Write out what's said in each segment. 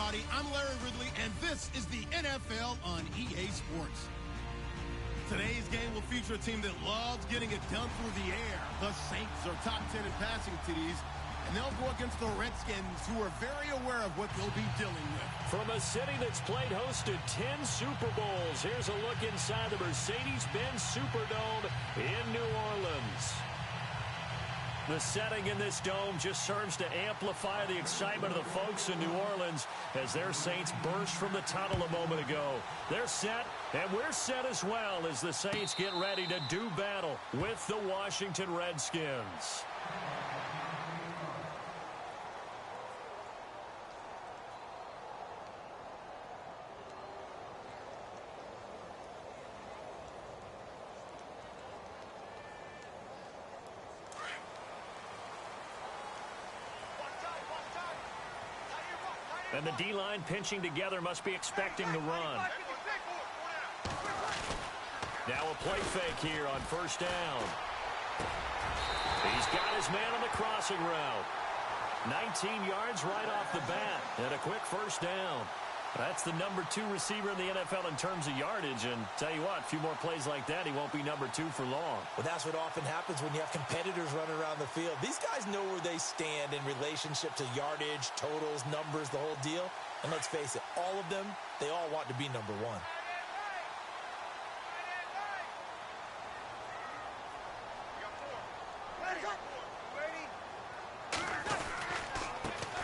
everybody. I'm Larry Ridley, and this is the NFL on EA Sports. Today's game will feature a team that loves getting it done through the air. The Saints are top 10 in passing TDs, and they'll go against the Redskins, who are very aware of what they'll be dealing with. From a city that's played host to 10 Super Bowls, here's a look inside the Mercedes-Benz Superdome in New Orleans. The setting in this dome just serves to amplify the excitement of the folks in New Orleans as their Saints burst from the tunnel a moment ago. They're set, and we're set as well as the Saints get ready to do battle with the Washington Redskins. And the D-line pinching together must be expecting the run. Now a play fake here on first down. He's got his man on the crossing route. 19 yards right off the bat and a quick first down. That's the number 2 receiver in the NFL in terms of yardage. And tell you what, a few more plays like that, he won't be number 2 for long. Well, that's what often happens when you have competitors running around the field. These guys know where they stand in relationship to yardage, totals, numbers, the whole deal. And let's face it, all of them, they all want to be number 1.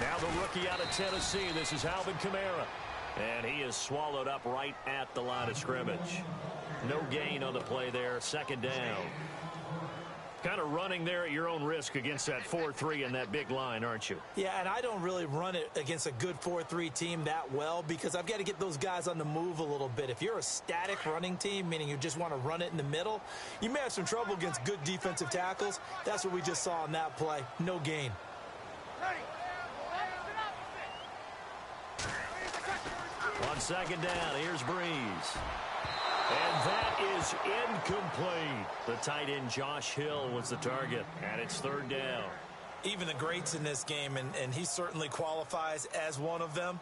Now the rookie out of Tennessee, this is Alvin Kamara. And he is swallowed up right at the line of scrimmage. No gain on the play there, second down. Kind of running there at your own risk against that 4-3 and that big line, aren't you? Yeah, and I don't really run it against a good 4-3 team that well because I've got to get those guys on the move a little bit. If you're a static running team, meaning you just want to run it in the middle, you may have some trouble against good defensive tackles. That's what we just saw on that play. No gain. On second down, here's Breeze. And that is incomplete. The tight end Josh Hill was the target, and it's third down. Even the greats in this game, and he certainly qualifies as one of them,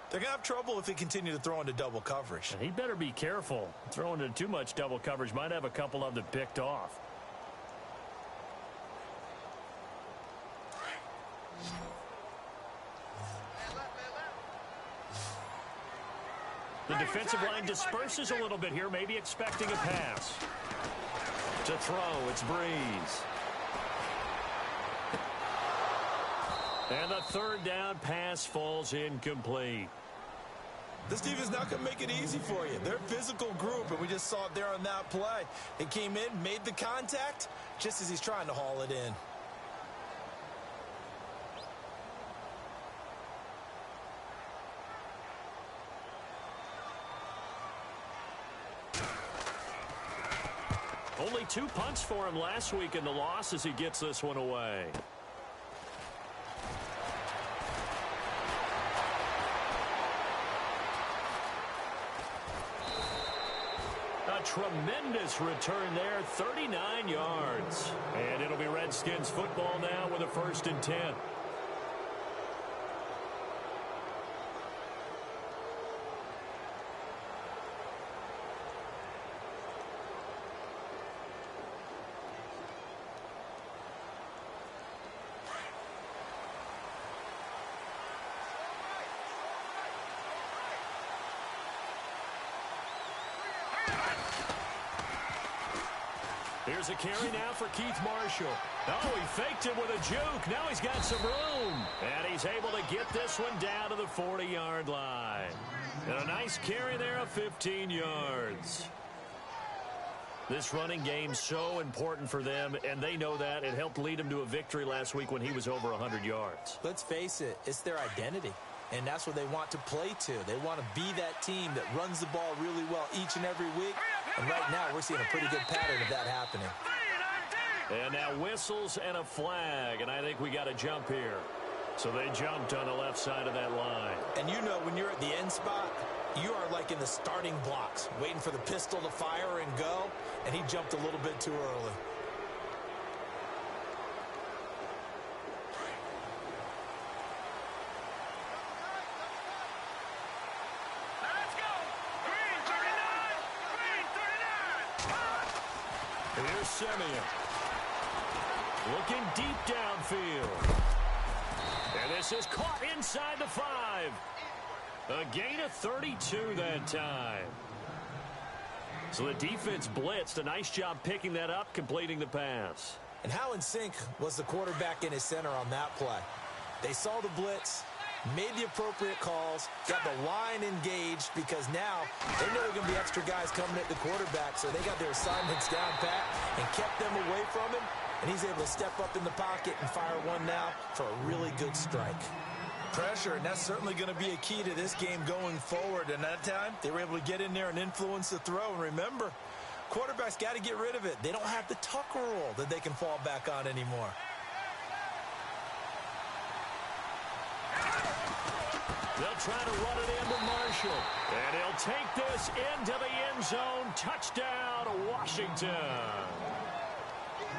they're going to have trouble if they continue to throw into double coverage. And he better be careful. Throwing into too much double coverage might have a couple of them picked off. The defensive line disperses a little bit here, maybe expecting a pass. To throw, it's Breeze. And the third down pass falls incomplete. This team is not going to make it easy for you. They're a physical group, and we just saw it there on that play. It came in, made the contact, just as he's trying to haul it in. Only 2 punts for him last week in the loss as he gets this one away. A tremendous return there, 39 yards. And it'll be Redskins football now with a 1st and 10. Here's a carry now for Keith Marshall. Oh, he faked it with a juke. Now he's got some room. And he's able to get this one down to the 40-yard line. And a nice carry there of 15 yards. This running game's so important for them, and they know that. It helped lead them to a victory last week when he was over 100 yards. Let's face it, it's their identity. And that's what they want to play to. They want to be that team that runs the ball really well each and every week. And right now, we're seeing a pretty good pattern of that happening. And now whistles and a flag, and I think we got a jump here. So they jumped on the left side of that line. And you know when you're at the end spot, you are like in the starting blocks, waiting for the pistol to fire and go, and he jumped a little bit too early. Here's Simeon. Looking deep downfield. And this is caught inside the 5. A gain of 32 that time. So the defense blitzed. A nice job picking that up, completing the pass. And how in sync was the quarterback in his center on that play? They saw the blitz, made the appropriate calls, got the line engaged because now they know there are going to be extra guys coming at the quarterback, so they got their assignments down pat and kept them away from him, and he's able to step up in the pocket and fire one now for a really good strike. Pressure, and that's certainly going to be a key to this game going forward, and that time they were able to get in there and influence the throw. And remember, quarterbacks got to get rid of it. They don't have the tuck rule that they can fall back on anymore. They'll try to run it into Marshall. And he'll take this into the end zone. Touchdown, Washington.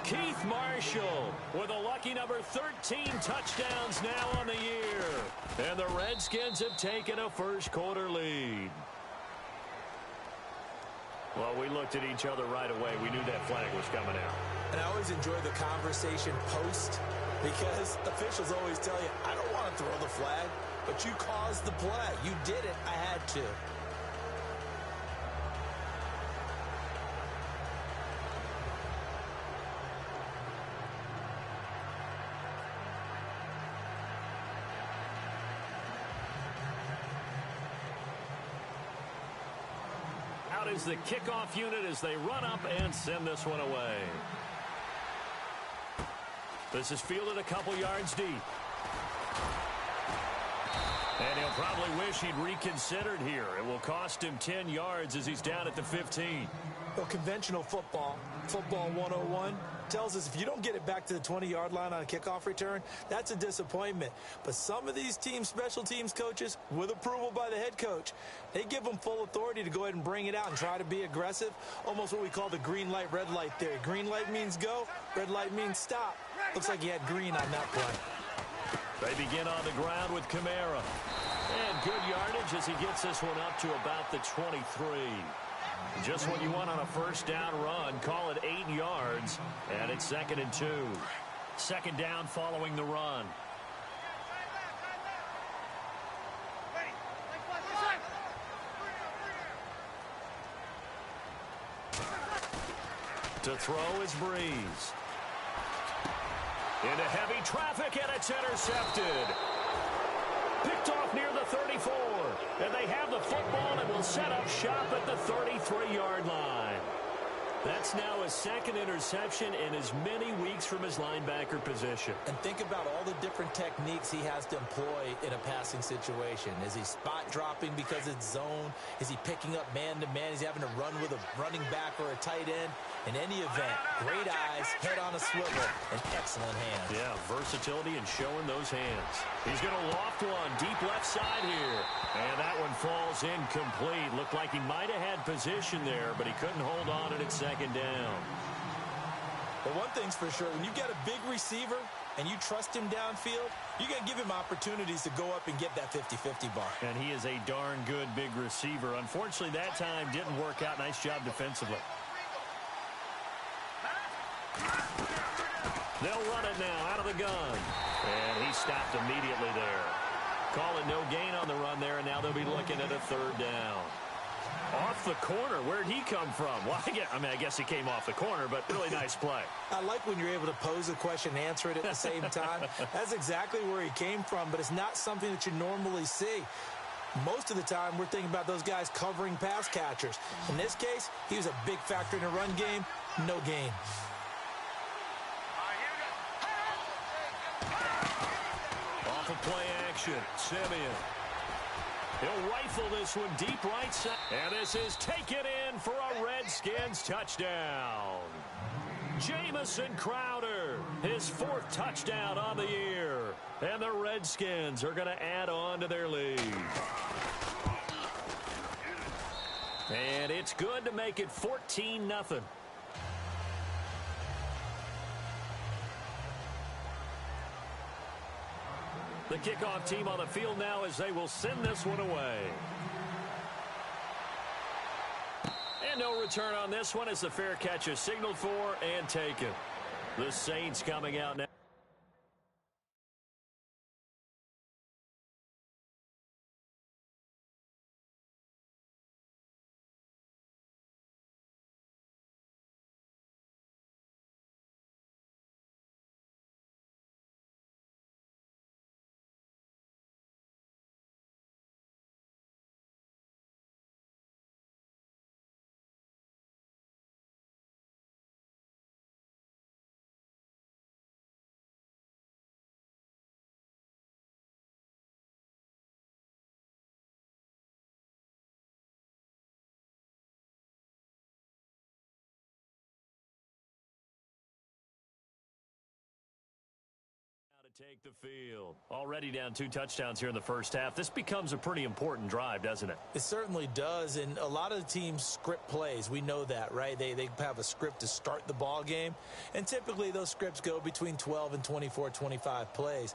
Keith Marshall with a lucky number 13 touchdowns now on the year. And the Redskins have taken a first-quarter lead. Well, we looked at each other right away. We knew that flag was coming out. And I always enjoy the conversation post because officials always tell you, I don't want to throw the flag, but you caused the play. You did it. I had to. Out is the kickoff unit as they run up and send this one away. This is fielded a couple yards deep. And he'll probably wish he'd reconsidered here. It will cost him 10 yards as he's down at the 15. Well, conventional football 101, tells us if you don't get it back to the 20-yard line on a kickoff return, that's a disappointment. But some of these teams, special teams coaches, with approval by the head coach, they give them full authority to go ahead and bring it out and try to be aggressive, almost what we call the green light, red light theory. Green light means go, red light means stop. Looks like he had green on that play. They begin on the ground with Kamara. And good yardage as he gets this one up to about the 23. Just what you want on a first down run. Call it 8 yards. And it's 2nd and 2. Second down following the run. To throw is Breeze. Into heavy traffic, and it's intercepted. Picked off near the 34. And they have the football and will set up shop at the 33-yard line. That's now his second interception in as many weeks from his linebacker position. And think about all the different techniques he has to employ in a passing situation. Is he spot dropping because it's zone? Is he picking up man-to-man? Is he having to run with a running back or a tight end? In any event, great eyes, head on a swivel, and excellent hands. Yeah, versatility and showing those hands. He's going to loft one deep left side here. And that one falls incomplete. Looked like he might have had position there, but he couldn't hold on and it's second down. But one thing's for sure, when you get a big receiver and you trust him downfield, you're going to give him opportunities to go up and get that 50-50 ball. And he is a darn good big receiver. Unfortunately, that time didn't work out. Nice job defensively. They'll run it now out of the gun. And he stopped immediately there. Call it no gain on the run there, and now they'll be looking at a third down. Off the corner. Where'd he come from? Well, I guess he came off the corner, but really nice play. I like when you're able to pose a question and answer it at the same time. That's exactly where he came from, but it's not something that you normally see. Most of the time, we're thinking about those guys covering pass catchers. In this case, he was a big factor in the run game. No gain. Off of play action, Simeon. He'll rifle this one deep right side. And this is taken in for a Redskins touchdown. Jamison Crowder, his 4th touchdown on the year. And the Redskins are going to add on to their lead. And it's good to make it 14-0. The kickoff team on the field now as they will send this one away. And no return on this one as the fair catch is signaled for and taken. The Saints coming out now. To take the field. Already down 2 touchdowns here in the first half. This becomes a pretty important drive, doesn't it? It certainly does, and a lot of the teams script plays. We know that, right? They have a script to start the ball game, and typically those scripts go between 12 and 24, 25 plays.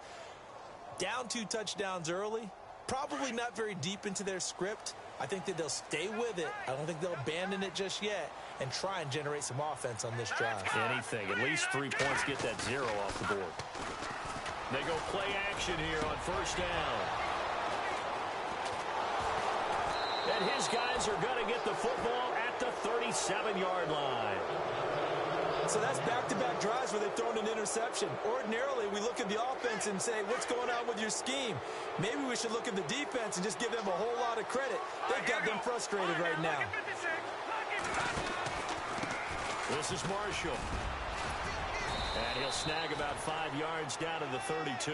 Down 2 touchdowns early, probably not very deep into their script. I think that they'll stay with it. I don't think they'll abandon it just yet and try and generate some offense on this drive. Anything. At least 3 points, get that 0 off the board. They go play action here on first down. And his guys are going to get the football at the 37-yard line. So that's back-to-back drives where they've thrown an interception. Ordinarily, we look at the offense and say, what's going on with your scheme? Maybe we should look at the defense and just give them a whole lot of credit. They've got them frustrated right now. This is Marshall. And he'll snag about 5 yards down to the 32.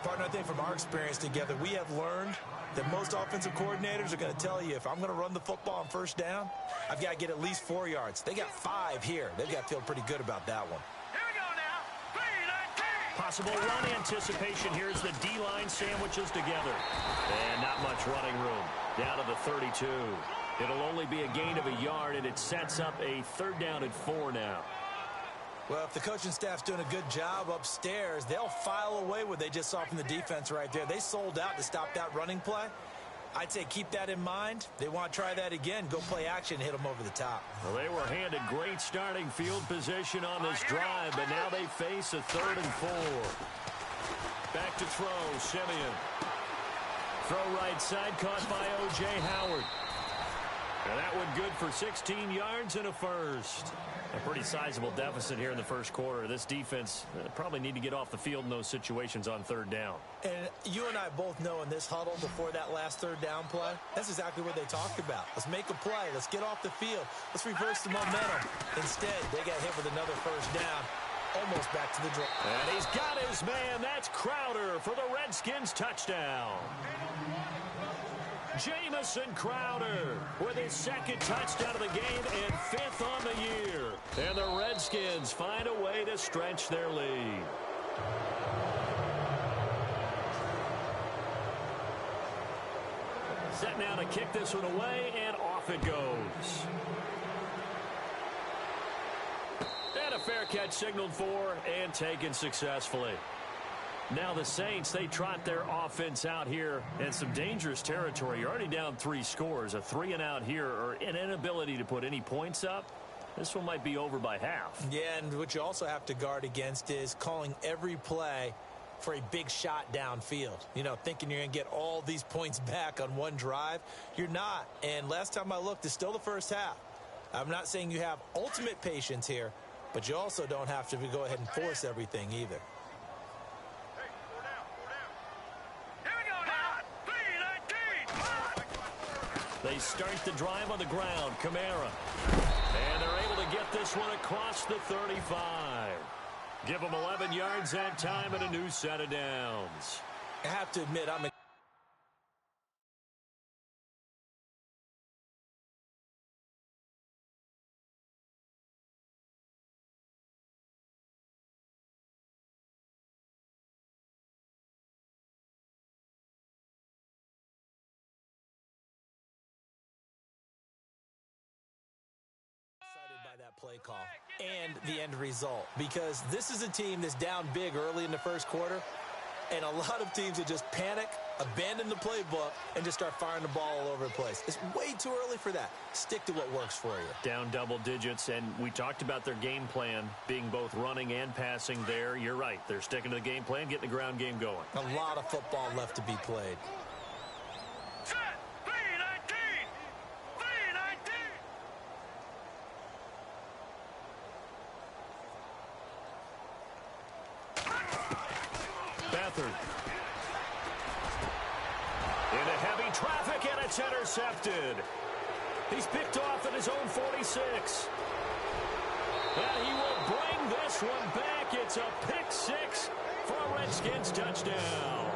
Partner, I think from our experience together, we have learned that most offensive coordinators are going to tell you, if I'm going to run the football on first down, I've got to get at least 4 yards. They got 5 here. They've got to feel pretty good about that one. Here we go now. Possible run anticipation. Here's the D-line sandwiches together. And not much running room. Down to the 32. It'll only be a gain of a yard, and it sets up a 3rd down and 4 now. Well, if the coaching staff's doing a good job upstairs, they'll file away what they just saw from the defense right there. They sold out to stop that running play. I'd say keep that in mind. They want to try that again. Go play action, hit them over the top. Well, they were handed great starting field position on this drive, but now they face a 3rd and 4. Back to throw, Simeon. Throw right side, caught by O.J. Howard. And that one good for 16 yards and a first. A pretty sizable deficit here in the first quarter. This defense probably need to get off the field in those situations on 3rd down. And you and I both know in this huddle before that last 3rd down play, that's exactly what they talked about. Let's make a play. Let's get off the field. Let's reverse the momentum. Instead, they got hit with another 1st down. Almost back to the drive. And he's got his man. That's Crowder for the Redskins touchdown. Jamison Crowder with his 2nd touchdown of the game and 5th on the year. And the Redskins find a way to stretch their lead. Set now to kick this one away, and off it goes. And a fair catch signaled for and taken successfully. Now the Saints, they trot their offense out here in some dangerous territory. You're already down 3 scores. A 3-and-out here, or an inability to put any points up. This one might be over by half. Yeah, and what you also have to guard against is calling every play for a big shot downfield. You know, thinking you're going to get all these points back on one drive. You're not. And last time I looked, it's still the first half. I'm not saying you have ultimate patience here, but you also don't have to go ahead and force everything either. They start the drive on the ground. Kamara. And they're able to get this one across the 35. Give them 11 yards that time and a new set of downs. I have to admit, I'm by that play call and the end result, because this is a team that's down big early in the first quarter, And a lot of teams that just panic, abandon the playbook, and just start firing the ball all over the place. It's way too early for that. Stick to what works for you. Down double digits, and we talked about their game plan being both running and passing there. You're right. They're sticking to the game plan, getting the ground game going. A lot of football left to be played. Set. 319. 319. Beathard. Into heavy traffic, and it's intercepted. He's picked off at his own 46. And he will bring this one back. It's a pick six for a Redskins touchdown.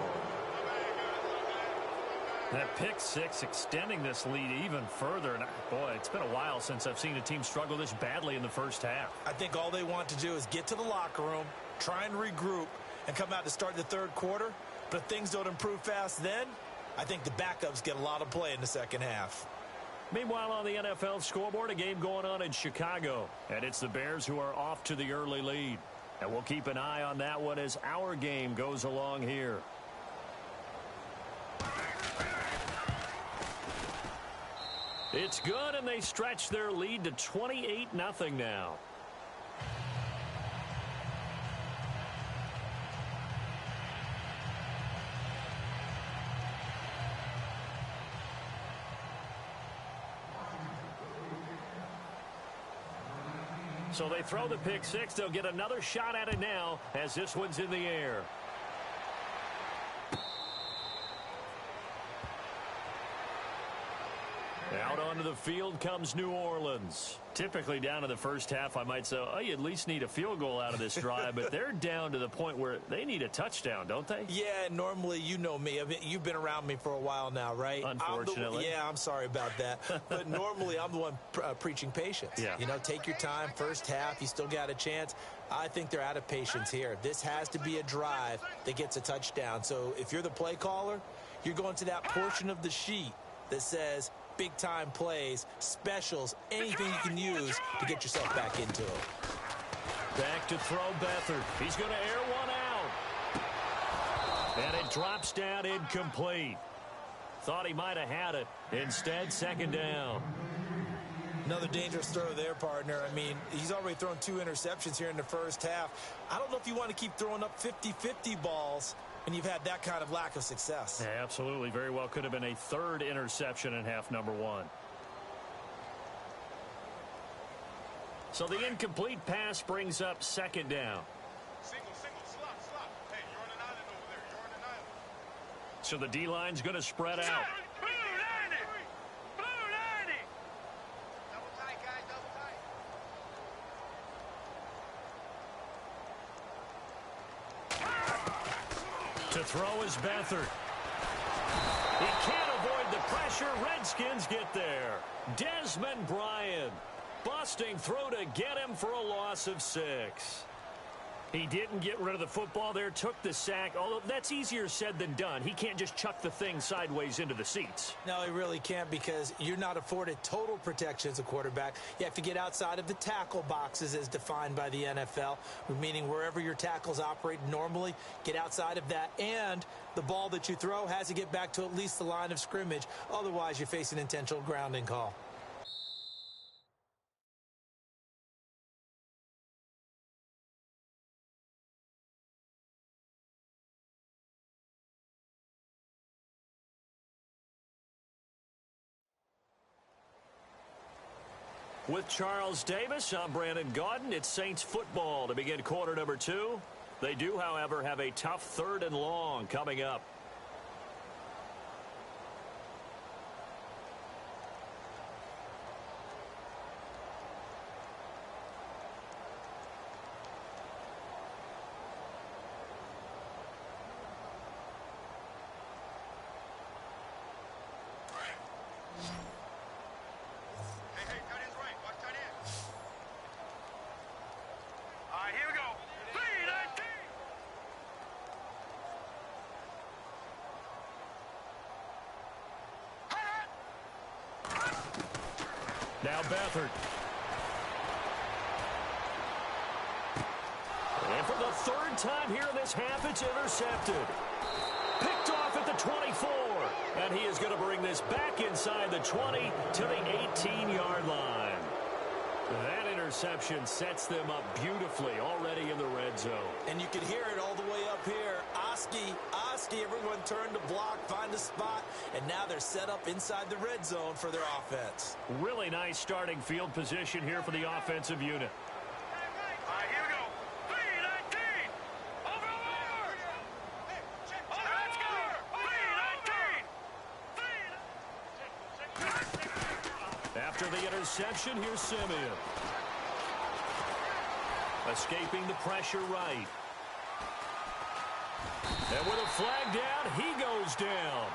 That pick six extending this lead even further. And boy, it's been a while since I've seen a team struggle this badly in the first half. I think all they want to do is get to the locker room, try and regroup, and come out to start the third quarter. But if things don't improve fast then, I think the backups get a lot of play in the second half. Meanwhile, on the NFL scoreboard, a game going on in Chicago. And it's the Bears who are off to the early lead. And we'll keep an eye on that one as our game goes along here. It's good, and they stretch their lead to 28-0 now. So they throw the pick six. They'll get another shot at it now as this one's in the air. Out onto the field comes New Orleans. Typically down to the first half, I might say, oh, you at least need a field goal out of this drive, but they're down to the point where they need a touchdown, don't they? Yeah, normally, you know me. I mean, you've been around me for a while now, right? Unfortunately. I'm sorry about that. But normally, I'm the one preaching patience. Yeah. You know, take your time. First half, you still got a chance. I think they're out of patience here. This has to be a drive that gets a touchdown. So if you're the play caller, you're going to that portion of the sheet that says big-time plays, specials, anything you can use to get yourself back into it. Back to throw Beathard. He's going to air one out. And it drops down incomplete. Thought he might have had it. Instead, second down. Another dangerous throw there, partner. I mean, he's already thrown 2 interceptions here in the first half. I don't know if you want to keep throwing up 50-50 balls and you've had that kind of lack of success. Yeah, absolutely. Very well could have been a third interception in half number 1. So the incomplete pass brings up second down. Single, slop. Hey, you're on an island over there. You're on an island. So the D-line's going to spread out. Blue 90. Blue 90. Double tight, guys. Double tight. To throw is Beathard. He can't avoid the pressure. Redskins get there. Desmond Bryant busting through to get him for a loss of 6. He didn't get rid of the football there, took the sack, although that's easier said than done. He can't just chuck the thing sideways into the seats. No, he really can't because you're not afforded total protection as a quarterback. You have to get outside of the tackle boxes as defined by the NFL, meaning wherever your tackles operate normally, get outside of that. And the ball that you throw has to get back to at least the line of scrimmage. Otherwise, you face an intentional grounding call. With Charles Davis, I'm Brandon Gaudin. It's Saints football to begin quarter number 2. They do, however, have a tough 3rd and long coming up. Here we go. 319. Now Beathard. And from the the third time here in this half, it's intercepted. Picked off at the 24. And he is going to bring this back inside the 20 to the 18-yard line. That interception sets them up beautifully already in the red zone. And you can hear it all the way up here. Oski, everyone turned to block, find a spot, and now they're set up inside the red zone for their offense. Really nice starting field position here for the offensive unit. All right, here we go. 3-19. Over the board. Let's go. 3-19. After the interception, here's Simeon. Escaping the pressure right. And with a flag down, he goes down.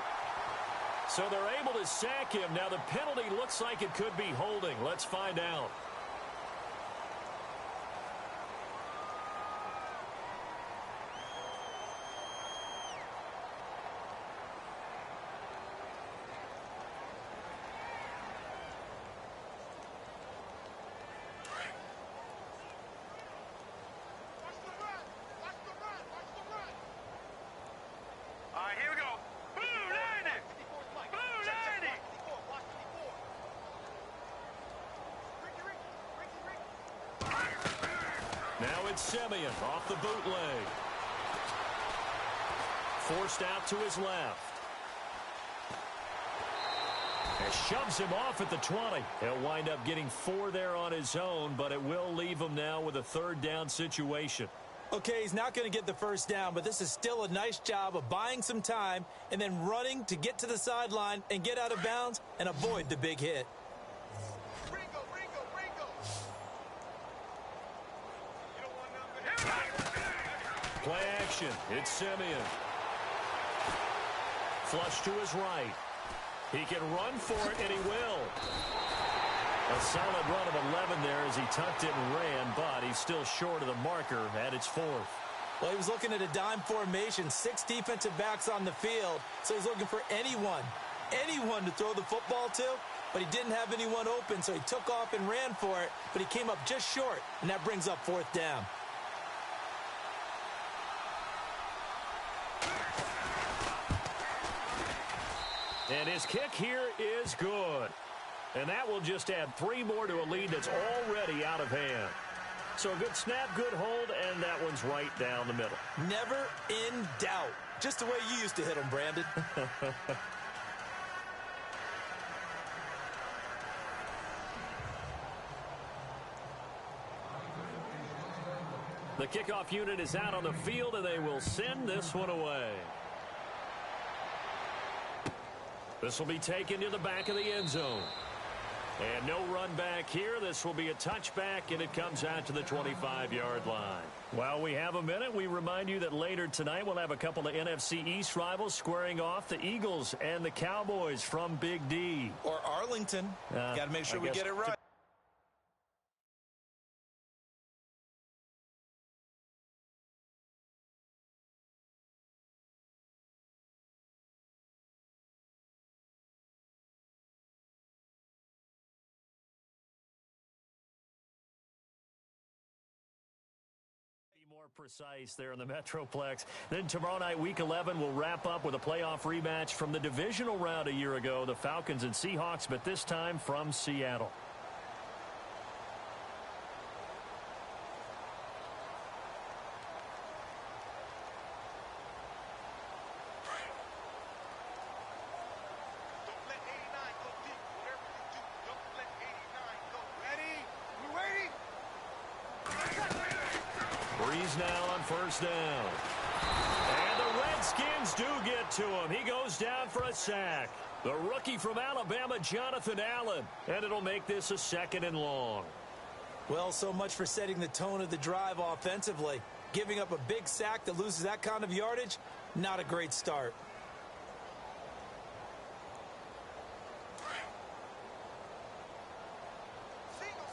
So they're able to sack him. Now the penalty looks like it could be holding. Let's find out. All right, here we go. Blue 90. Blue 90. Now it's Simeon off the bootleg. Forced out to his left. And shoves him off at the 20. He'll wind up getting 4 there on his own, but it will leave him now with a third down situation. Okay, he's not going to get the first down, but this is still a nice job of buying some time and then running to get to the sideline and get out of bounds and avoid the big hit. Ringo. You don't want nothing. Play action. It's Simeon. Flush to his right. He can run for it, and he will. A solid run of 11 there as he tucked it and ran, but he's still short of the marker at its 4th. Well, he was looking at a dime formation, 6 defensive backs on the field, so he's looking for anyone to throw the football to, but he didn't have anyone open, so he took off and ran for it, but he came up just short, and that brings up 4th down. And his kick here is good. And that will just add 3 more to a lead that's already out of hand. So a good snap, good hold, and that one's right down the middle. Never in doubt. Just the way you used to hit them, Brandon. The kickoff unit is out on the field, and they will send this one away. This will be taken to the back of the end zone. And no run back here. This will be a touchback, and it comes out to the 25-yard line. While we have a minute, we remind you that later tonight we'll have a couple of NFC East rivals squaring off, the Eagles and the Cowboys from Big D. Or Arlington. Got to make sure we get it right. More precise there in the Metroplex. Then tomorrow night, Week 11, will wrap up with a playoff rematch from the divisional round a year ago, the Falcons and Seahawks, but this time from Seattle. Don't let 89 go deep. Whatever you do, don't let 89 go. Ready? You ready? Breeze now on first down. And the Redskins do get to him. He goes down for a sack. The rookie from Alabama, Jonathan Allen. And it'll make this a 2nd and long. Well, so much for setting the tone of the drive offensively. Giving up a big sack that loses that kind of yardage, not a great start. Single.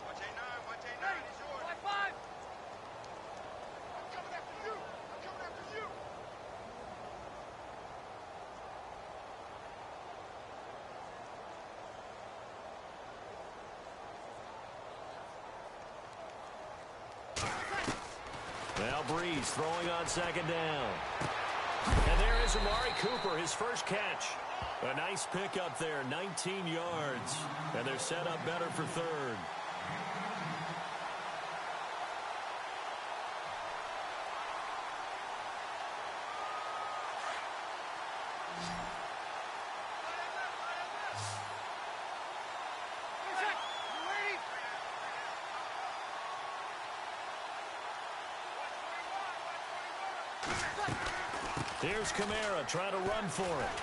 Watch 89 is yours. 5. I'm coming after you. Now Breeze throwing on second down. And there is Amari Cooper, his first catch. A nice pickup there, 19 yards. And they're set up better for third. Here's Kamara trying to run for it.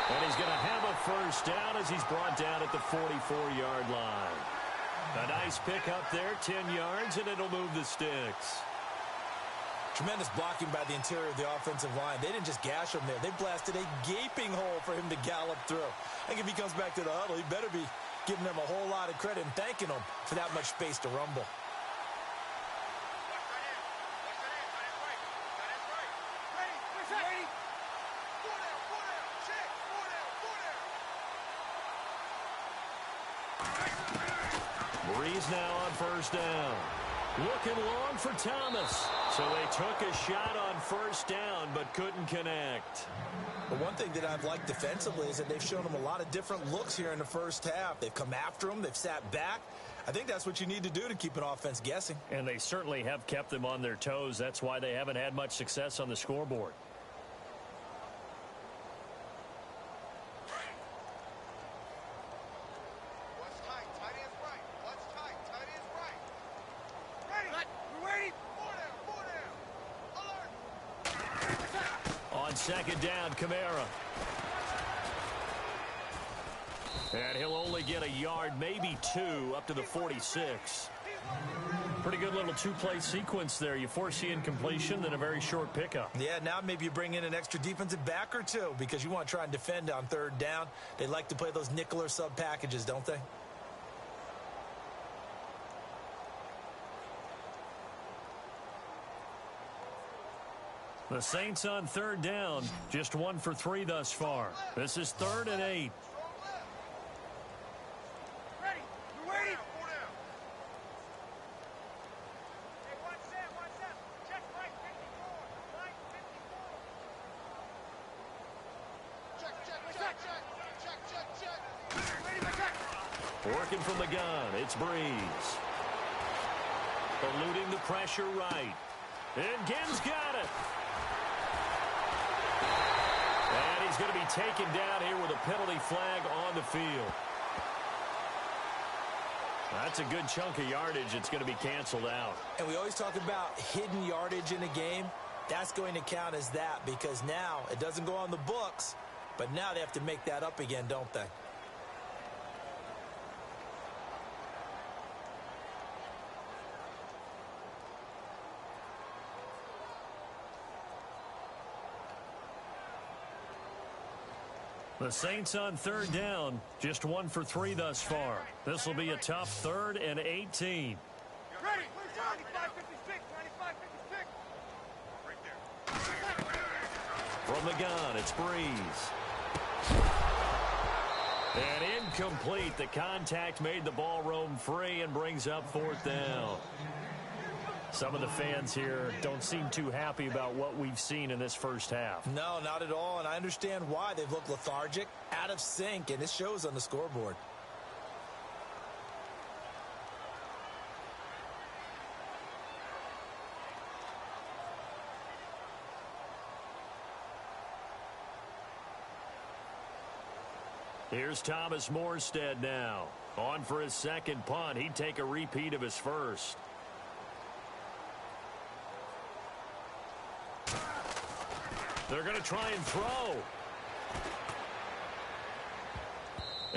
And he's going to have a first down as he's brought down at the 44-yard line. A nice pickup there, 10 yards, and it'll move the sticks. Tremendous blocking by the interior of the offensive line. They didn't just gash him there. They blasted a gaping hole for him to gallop through. I think if he comes back to the huddle, he better be giving them a whole lot of credit and thanking them for that much space to rumble. Breeze now on first down. Looking long for Thomas. So they took a shot on first down but couldn't connect. But one thing that I've liked defensively is that they've shown them a lot of different looks here in the first half. They've come after them. They've sat back. I think that's what you need to do to keep an offense guessing. And they certainly have kept them on their toes. That's why they haven't had much success on the scoreboard. Second down, Kamara. And he'll only get a yard, maybe two, up to the 46. Pretty good little two-play sequence there. You force the incompletion, then a very short pickup. Yeah, now maybe you bring in an extra defensive back or two because you want to try and defend on third down. They like to play those nickel or sub packages, don't they? The Saints on third down, just 1 for 3 thus far. This is 3rd and 8. Ready. You're waiting. Hey, one set. Check right 54. Right 54. Check. Ready, my check. Working from the gun, it's Breeze. Eluding the pressure right. And Ginn's got it. And he's going to be taken down here with a penalty flag on the field. That's a good chunk of yardage. It's going to be canceled out. And we always talk about hidden yardage in a game. That's going to count as that because now it doesn't go on the books, but now they have to make that up again, don't they? The Saints on third down, just 1 for 3 thus far. This will be a tough 3rd and 18. Ready. 95-56. Right there. From the gun, it's Breeze. And incomplete. The contact made the ball roam free and brings up 4th down. Some of the fans here don't seem too happy about what we've seen in this first half. No, not at all, and I understand why. They've looked lethargic, out of sync, and it shows on the scoreboard. Here's Thomas Morstead now. On for his second punt. He'd take a repeat of his first. They're going to try and throw.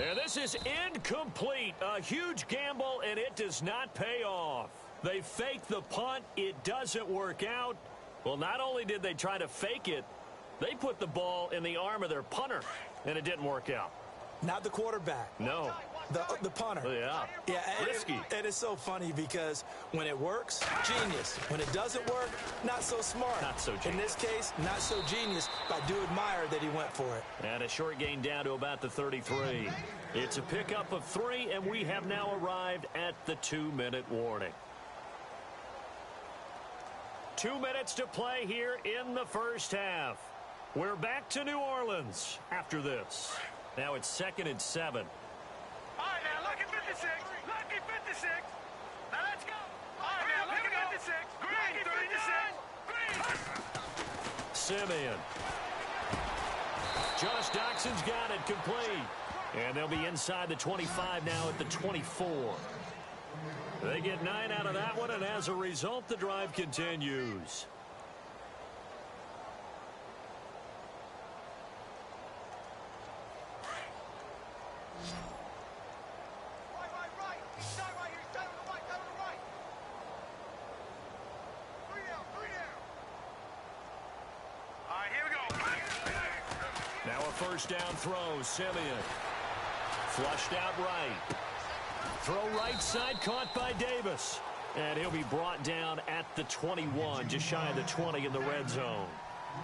And this is incomplete. A huge gamble, and it does not pay off. They fake the punt. It doesn't work out. Well, not only did they try to fake it, they put the ball in the arm of their punter, and it didn't work out. Not the quarterback. No. The punter. Yeah. Risky. And it's so funny because when it works, genius. When it doesn't work, not so smart. Not so genius. In this case, not so genius, but I do admire that he went for it. And a short gain down to about the 33. It's a pickup of 3, and we have now arrived at the 2-minute warning. 2 minutes to play here in the first half. We're back to New Orleans after this. Now it's 2nd and 7. All right, now, lucky 56. Lucky 56. Now, let's go. All right, now, lucky 56. Green, 36. Green. Simeon. Josh Doxson's got it complete. And they'll be inside the 25 now at the 24. They get 9 out of that one, and as a result, the drive continues. Right. Start right here. Start on the right. Start on the right. 3 down. 3 down. All right, here we go. Now a first down throw. Simeon. Flushed out right. Throw right side, caught by Davis. And he'll be brought down at the 21, just shy of the 20 in the red zone.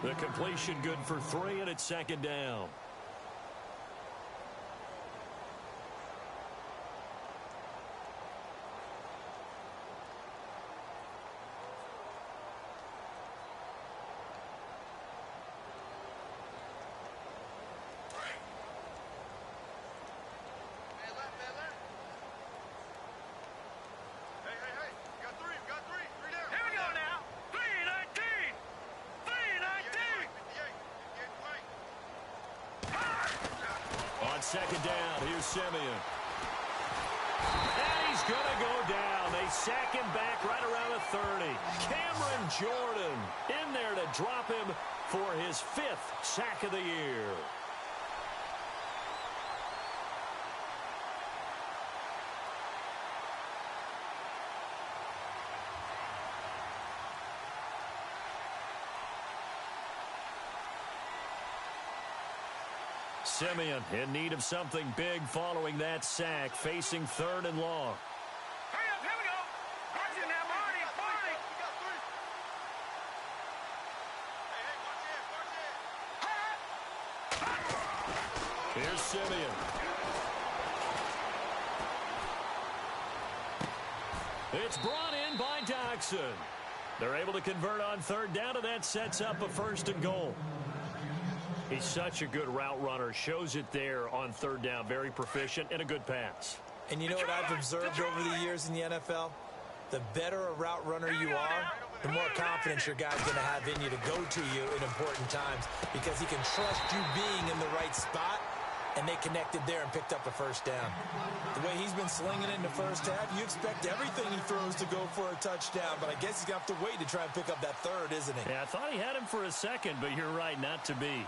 The completion good for 3, and it's 2nd down. Second down, here's Simeon. And he's going to go down. They sack him back right around the 30. Cameron Jordan in there to drop him for his 5th sack of the year. Simeon in need of something big following that sack, facing 3rd and long. Hurry up, here we go. Watch it now, Marty. Hey, watch it. Here's Simeon. It's brought in by Doxson. They're able to convert on 3rd down, and that sets up a 1st and goal. He's such a good route runner. Shows it there on 3rd down. Very proficient and a good pass. And you know what I've observed over the years in the NFL? The better a route runner you are, the more confidence your guy's going to have in you to go to you in important times, because he can trust you being in the right spot, and they connected there and picked up a 1st down. The way he's been slinging it in the first half, you expect everything he throws to go for a touchdown, but I guess he's going to have to wait to try and pick up that 3rd, isn't he? Yeah, I thought he had him for a second, but you're right, not to be.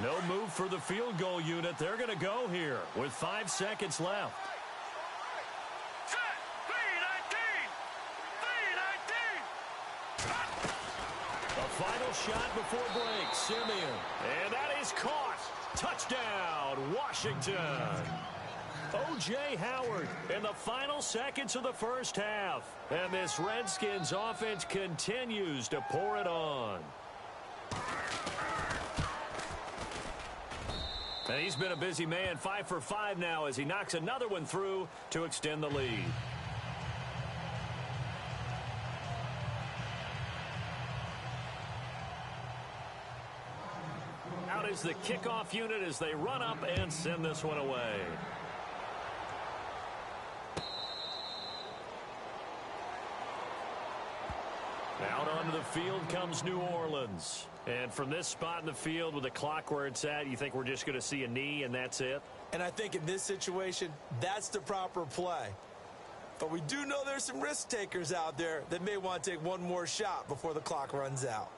No move for the field goal unit. They're going to go here with 5 seconds left. Set. 3:19. A final shot before break. Simeon. And that is caught. Touchdown, Washington. O.J. Howard in the final seconds of the first half. And this Redskins offense continues to pour it on. And he's been a busy man, 5 for 5 now as he knocks another one through to extend the lead. Out is the kickoff unit as they run up and send this one away. Out onto the field comes New Orleans. And from this spot in the field with the clock where it's at, you think we're just going to see a knee and that's it? And I think in this situation, that's the proper play. But we do know there's some risk takers out there that may want to take one more shot before the clock runs out.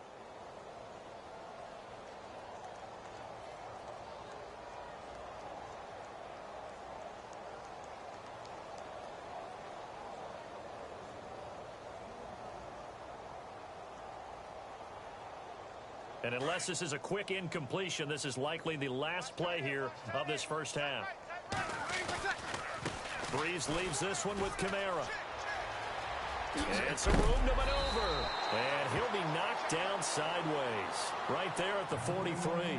And unless this is a quick incompletion, this is likely the last play here of this first half. Breeze leaves this one with Kamara. And some room to maneuver. And he'll be knocked down sideways. Right there at the 43.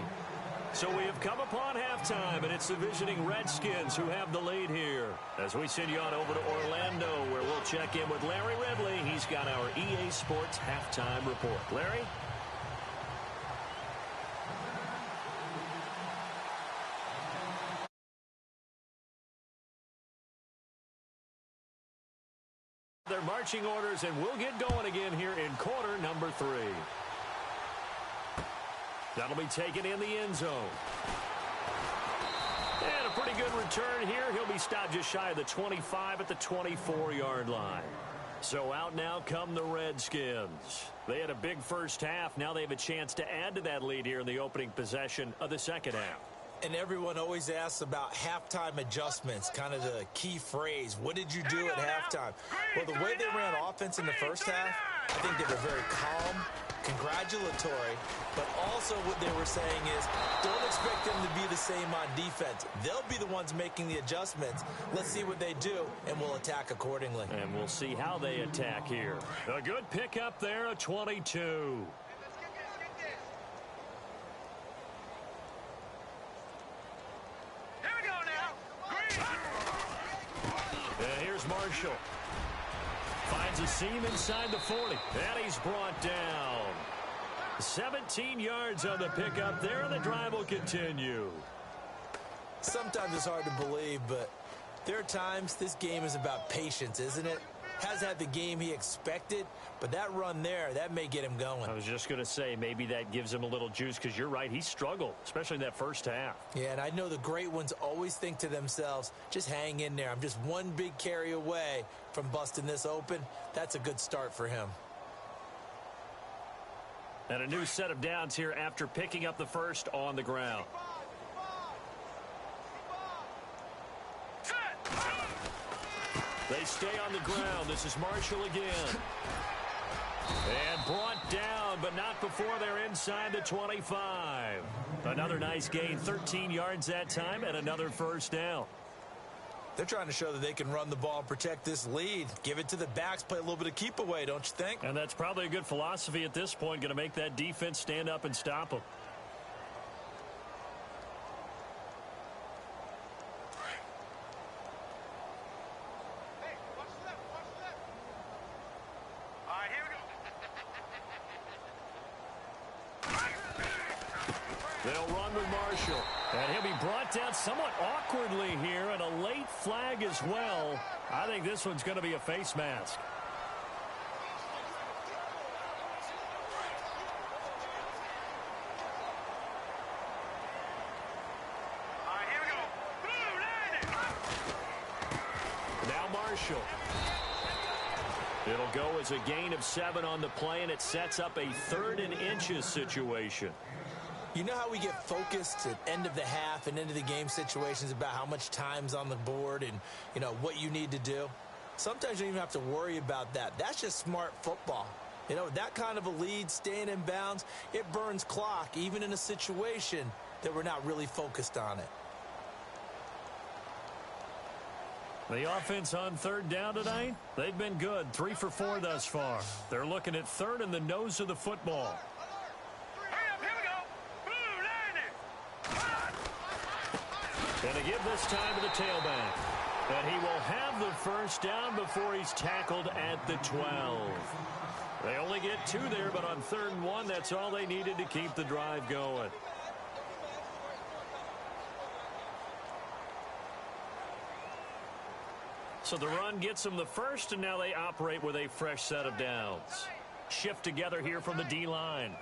So we have come upon halftime, and it's the visiting Redskins who have the lead here. As we send you on over to Orlando, where we'll check in with Larry Ridley. He's got our EA Sports halftime report. Larry? Their marching orders, and we'll get going again here in quarter number 3. That'll be taken in the end zone. And a pretty good return here. He'll be stopped just shy of the 25 at the 24-yard line. So out now come the Redskins. They had a big first half. Now they have a chance to add to that lead here in the opening possession of the second half. And everyone always asks about halftime adjustments, kind of the key phrase. What did you do at halftime? Well, the way they ran offense in the first half, I think they were very calm, congratulatory, but also what they were saying is don't expect them to be the same on defense. They'll be the ones making the adjustments. Let's see what they do, and we'll attack accordingly. And we'll see how they attack here. A good pickup there, a 22. Marshall finds a seam inside the 40, and he's brought down. 17 yards on the pickup there, and the drive will continue. Sometimes it's hard to believe, but there are times this game is about patience, isn't it? Has had the game he expected, but that run there, that may get him going. I was just going to say, maybe that gives him a little juice, because you're right, he struggled, especially in that first half. Yeah, and I know the great ones always think to themselves, just hang in there. I'm just one big carry away from busting this open. That's a good start for him. And a new set of downs here after picking up the first on the ground. They stay on the ground. This is Marshall again. And brought down, but not before they're inside the 25. Another nice gain, 13 yards that time, and another first down. They're trying to show that they can run the ball and protect this lead. Give it to the backs, play a little bit of keep away, don't you think? And that's probably a good philosophy at this point, going to make that defense stand up and stop them. They'll run with Marshall. And he'll be brought down somewhat awkwardly here, and a late flag as well. I think this one's going to be a face mask. Here we go. Now Marshall. It'll go as a gain of 7 on the play, and it sets up a 3rd and inches situation. You know how we get focused at end of the half and into the game situations about how much time's on the board and, you know, what you need to do? Sometimes you don't even have to worry about that. That's just smart football. You know, that kind of a lead, staying in bounds, it burns clock, even in a situation that we're not really focused on it. The offense on 3rd down tonight, they've been good. 3 for 4 thus far. They're looking at 3rd and the nose of the football. And they give this time to the tailback. And he will have the first down before he's tackled at the 12. They only get 2 there, but on 3rd and 1, that's all they needed to keep the drive going. So the run gets them the first, and now they operate with a fresh set of downs. Shift together here from the D-line.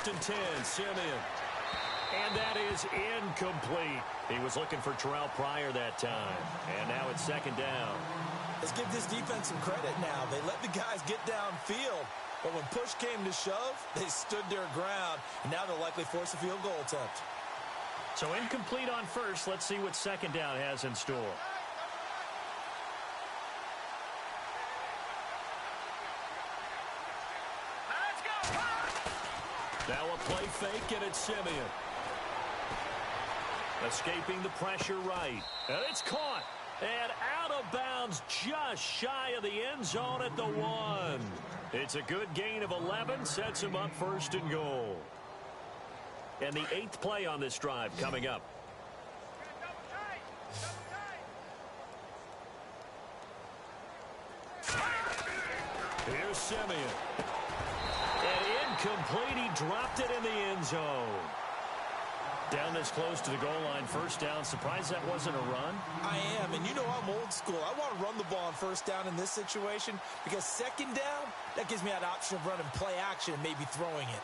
And 10, Simeon. And that is incomplete. He was looking for Terrell Pryor that time. And now it's 2nd down. Let's give this defense some credit now. They let the guys get downfield. But when push came to shove, they stood their ground. And now they'll likely force a field goal attempt. So incomplete on first. Let's see what 2nd down has in store. Let's go. play fake, and it's Simeon. Escaping the pressure right. And it's caught. And out of bounds just shy of the end zone at the 1. It's a good gain of 11. Sets him up 1st and goal. And the 8th play on this drive coming up. Here's Simeon. And incomplete. He dropped it in the end zone. Down this close to the goal line, 1st down. Surprised that wasn't a run? I am, and you know I'm old school. I want to run the ball on 1st down in this situation because 2nd down, that gives me that option of running play action and maybe throwing it.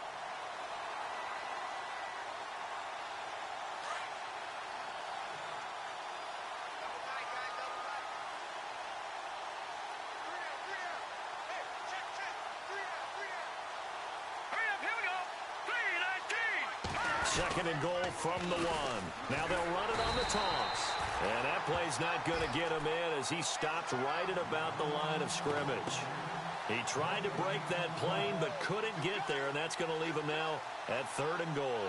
Second and goal from the 1. Now they'll run it on the toss. And that play's not going to get him in as he stopped right at about the line of scrimmage. He tried to break that plane but couldn't get there, and that's going to leave him now at 3rd and goal.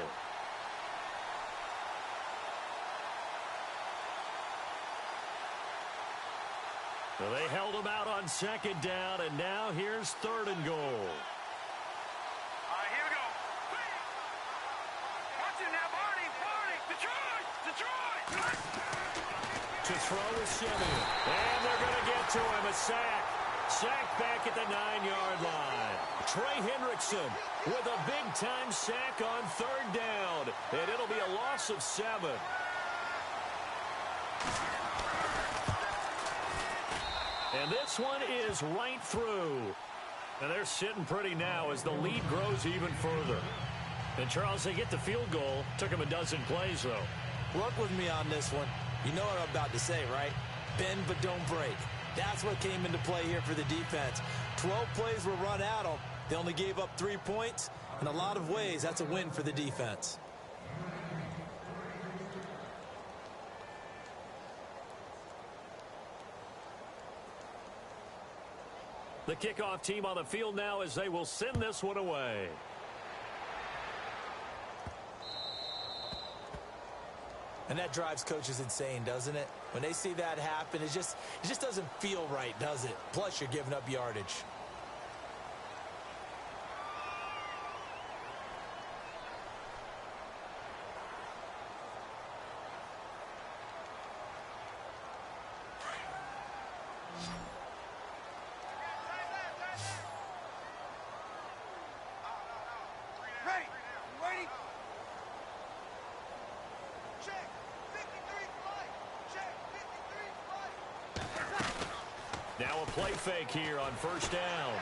So they held him out on 2nd down, and now here's 3rd and goal. To throw is Simeon. And they're going to get to him. A sack. Sack back at the 9-yard line. Trey Hendrickson with a big-time sack on 3rd down. And it'll be a loss of 7. And this one is right through. And they're sitting pretty now as the lead grows even further. And, Charles, they get the field goal. Took them a dozen plays, though. Work with me on this one. You know what I'm about to say, right? Bend but don't break. That's what came into play here for the defense. 12 plays were run at them. They only gave up 3 points. In a lot of ways, that's a win for the defense. The kickoff team on the field now as they will send this one away. And that drives coaches insane, doesn't it? When they see that happen, it just doesn't feel right, does it? Plus, you're giving up yardage. Now a play fake here on 1st down.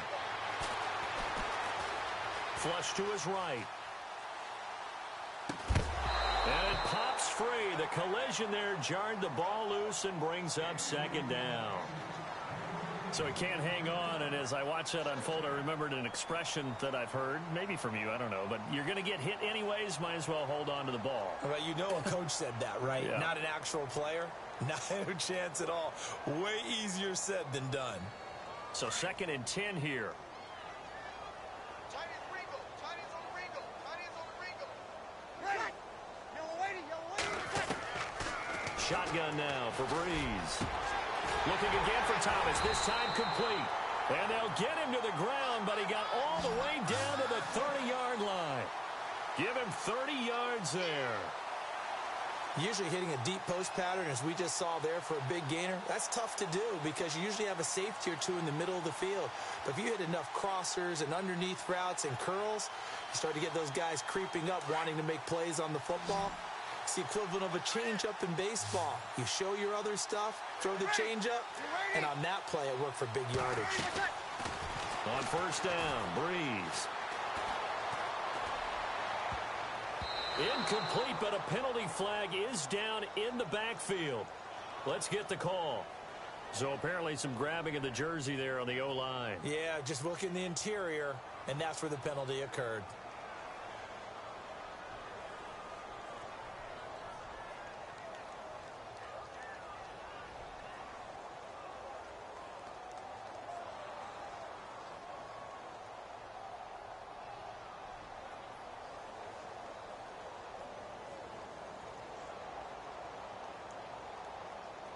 Flush to his right. And it pops free. The collision there jarred the ball loose and brings up 2nd down. So he can't hang on, and as I watch that unfold, I remembered an expression that I've heard, maybe from you, I don't know, but you're going to get hit anyways, might as well hold on to the ball. Well, you know a coach said that, right? Yeah. Not an actual player. No chance at all. Way easier said than done. So 2nd and 10 here. Shotgun now for Breeze. Looking again for Thomas. This time complete. And they'll get him to the ground, but he got all the way down to the 30-yard line. Give him 30 yards there. Usually hitting a deep post pattern, as we just saw there for a big gainer, that's tough to do because you usually have a safety or two in the middle of the field. But if you hit enough crossers and underneath routes and curls, you start to get those guys creeping up, wanting to make plays on the football. It's the equivalent of a changeup in baseball. You show your other stuff, throw the changeup, and on that play, it worked for big yardage. On 1st down, Breeze. Incomplete, but a penalty flag is down in the backfield. Let's get the call. So apparently some grabbing of the jersey there on the O-line. Yeah, just look in the interior, and that's where the penalty occurred.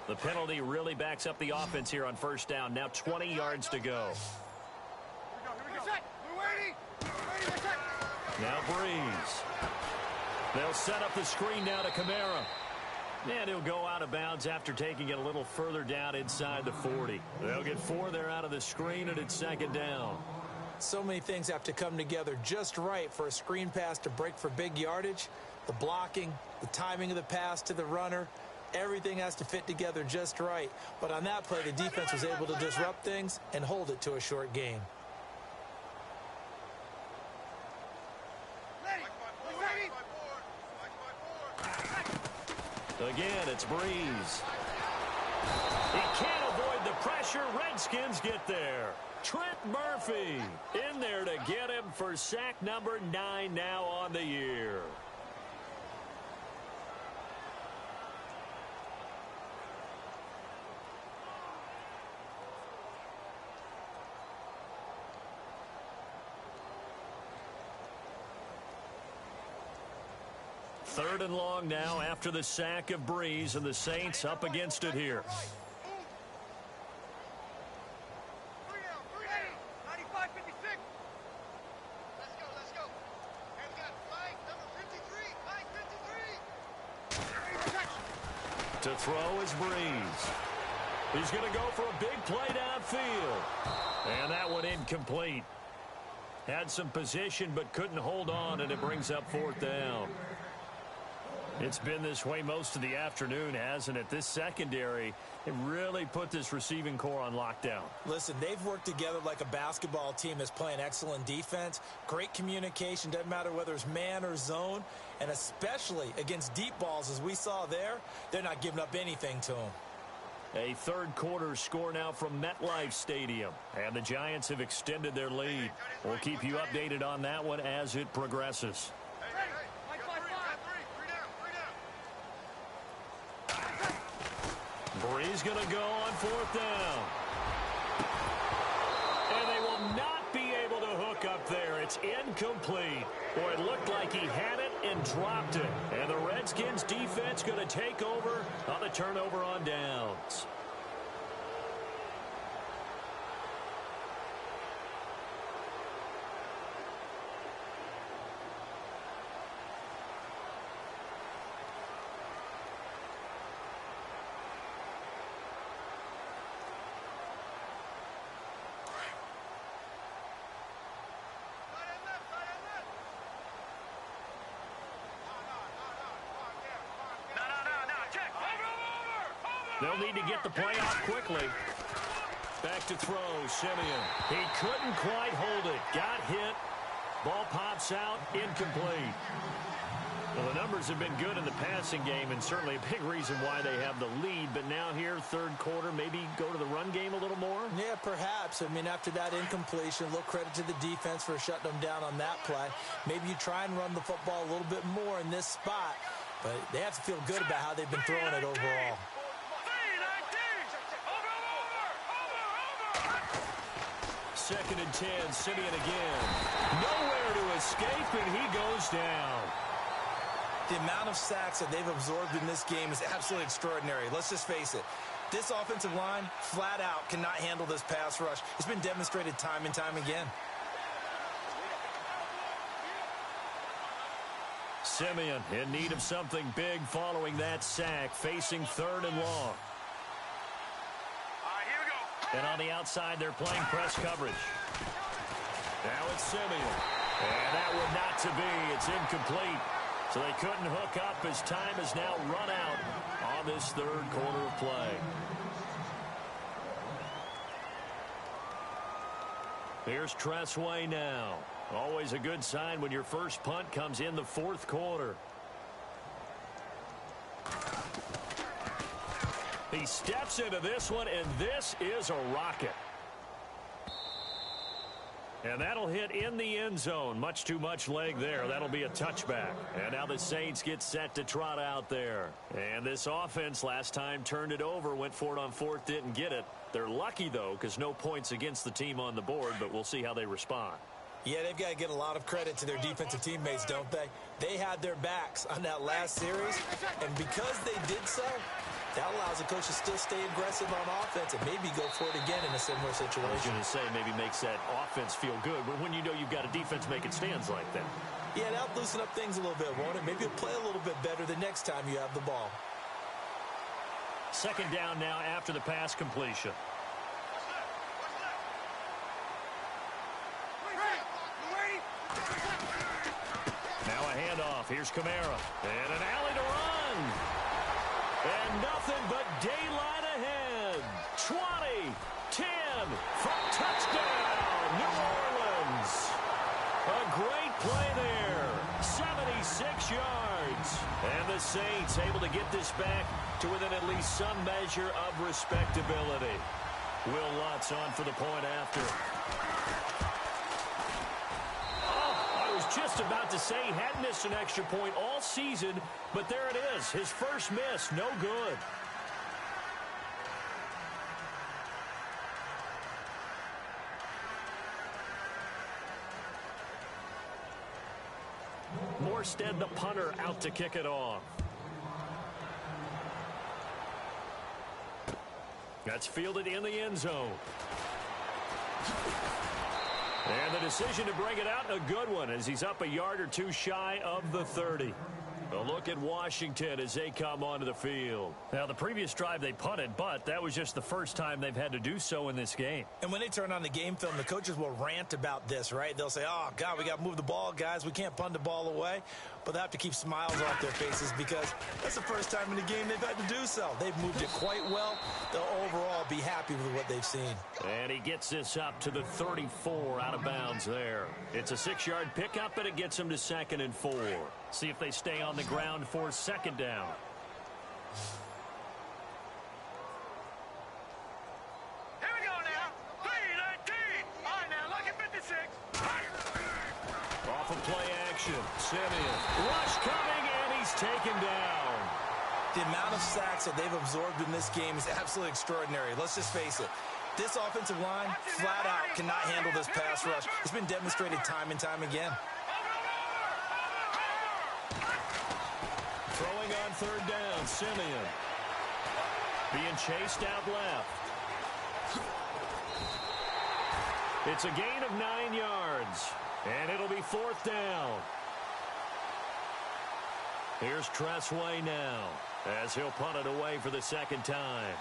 The penalty really backs up the offense here on first down. Now 20 yards to go. Now Breeze. They'll set up the screen now to Kamara. And he'll go out of bounds after taking it a little further down inside the 40. They'll get 4 there out of the screen, and it's second down. So many things have to come together just right for a screen pass to break for big yardage. The blocking, the timing of the pass to the runner, everything has to fit together just right. But on that play, the defense was able to disrupt things and hold it to a short gain. Again, it's Breeze. He can't avoid the pressure. Redskins get there. Trent Murphy in there to get him for sack number 9 now on the year. Third and long now after the sack of Breeze, and the Saints up against it here. To throw is Breeze. He's going to go for a big play downfield. And that one incomplete. Had some position but couldn't hold on, and it brings up 4th down. It's been this way most of the afternoon, hasn't it? This secondary, it really put this receiving core on lockdown. Listen, they've worked together like a basketball team that's playing excellent defense. Great communication, doesn't matter whether it's man or zone. And especially against deep balls, as we saw there, they're not giving up anything to them. A third quarter score now from MetLife Stadium. And the Giants have extended their lead. We'll keep you updated on that one as it progresses. Breeze going to go on 4th down. And they will not be able to hook up there. It's incomplete. Boy, it looked like he had it and dropped it. And the Redskins defense going to take over on the turnover on downs. They'll need to get the play out quickly. Back to throw, Simeon. He couldn't quite hold it. Got hit. Ball pops out, incomplete. Well, the numbers have been good in the passing game, and certainly a big reason why they have the lead. But now here, third quarter, maybe go to the run game a little more? Yeah, perhaps. I mean, after that incompletion, a little credit to the defense for shutting them down on that play. Maybe you try and run the football a little bit more in this spot. But they have to feel good about how they've been throwing it overall. Second and 10, Simeon again. Nowhere to escape, and he goes down. The amount of sacks that they've absorbed in this game is absolutely extraordinary. Let's just face it. This offensive line, flat out, cannot handle this pass rush. It's been demonstrated time and time again. Simeon in need of something big following that sack, facing third and long. And on the outside, they're playing press coverage. Now it's Simeon. And that one not to be. It's incomplete. So they couldn't hook up as time has now run out on this third quarter of play. Here's Tressway now. Always a good sign when your first punt comes in the fourth quarter. He steps into this one, and this is a rocket. And that'll hit in the end zone. Much too much leg there. That'll be a touchback. And now the Saints get set to trot out there. And this offense last time turned it over, went for it on fourth, didn't get it. They're lucky, though, because no points against the team on the board, but we'll see how they respond. Yeah, they've got to get a lot of credit to their defensive teammates, don't they? They had their backs on that last series, and because they did so, That allows the coach to still stay aggressive on offense and maybe go for it again in a similar situation. I was going to say maybe makes that offense feel good, but when you know you've got a defense making stands like that. Yeah, that'll loosen up things a little bit, won't it? Maybe you'll play a little bit better the next time you have the ball. Second down now after the pass completion. Now a handoff. Here's Kamara. And an alley to run. And nothing but daylight ahead. 20, 10, from touchdown, New Orleans. A great play there. 76 yards. And the Saints able to get this back to within at least some measure of respectability. Will Lutz on for the point after. Just about to say he hadn't missed an extra point all season, but there it is. His first miss, no good. Morstead, the punter, out to kick it off. That's fielded in the end zone. And the decision to bring it out, a good one, as he's up a yard or two shy of the 30. A look at Washington as they come onto the field. Now, the previous drive they punted, but that was just the first time they've had to do so in this game. And when they turn on the game film, the coaches will rant about this, right? They'll say, oh, God, we got to move the ball, guys. We can't punt the ball away. But they have to keep smiles off their faces because that's the first time in the game they've had to do so. They've moved it quite well. They'll overall be happy with what they've seen. And he gets this up to the 34 out of bounds there. It's a 6-yard pickup, but it gets him to 2nd and 4. See if they stay on the ground for second down. Here we go now. 3-19. All right, now, look at 56. Off of play action. Simeon. Rush coming, and he's taken down. The amount of sacks that they've absorbed in this game is absolutely extraordinary. Let's just face it. This offensive line, flat out, cannot handle this pass rush. It's been demonstrated time and time again. Throwing on third down, Simeon. Being chased out left. It's a gain of 9 yards, and it'll be 4th down. Here's Tressway now, as he'll punt it away for the second time.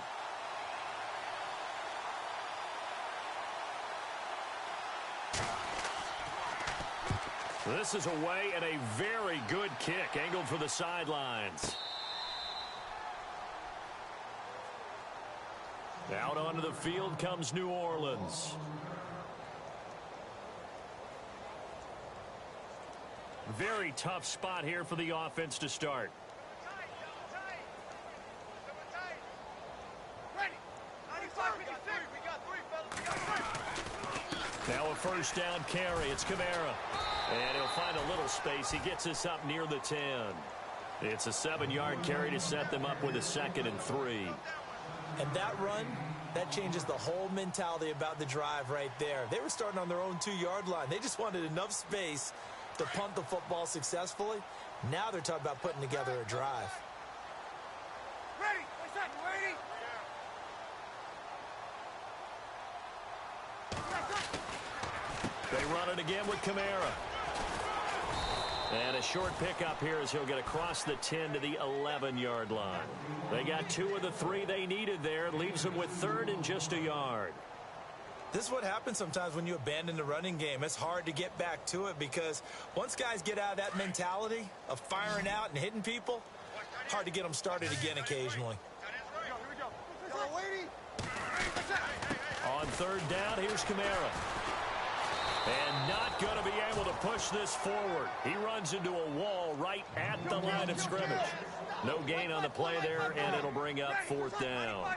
This is away and a very good kick, angled for the sidelines. Out onto the field comes New Orleans. Very tough spot here for the offense to start. Now a first down carry. It's Kamara. And he'll find a little space. He gets us up near the 10. It's a 7-yard carry to set them up with a 2nd and 3. And that run, that changes the whole mentality about the drive right there. They were starting on their own 2-yard line. They just wanted enough space to punt the football successfully. Now they're talking about putting together a drive. Ready? What's that? Ready? They run it again with Kamara. And a short pickup here as he'll get across the 10 to the 11-yard line. They got 2 of the 3 they needed there. Leaves them with 3rd and just a yard. This is what happens sometimes when you abandon the running game. It's hard to get back to it because once guys get out of that mentality of firing out and hitting people, hard to get them started again occasionally. On third down, here's Kamara. And not going to be able to push this forward. He runs into a wall right at the line of scrimmage. No gain on the play there, and it'll bring up 4th down.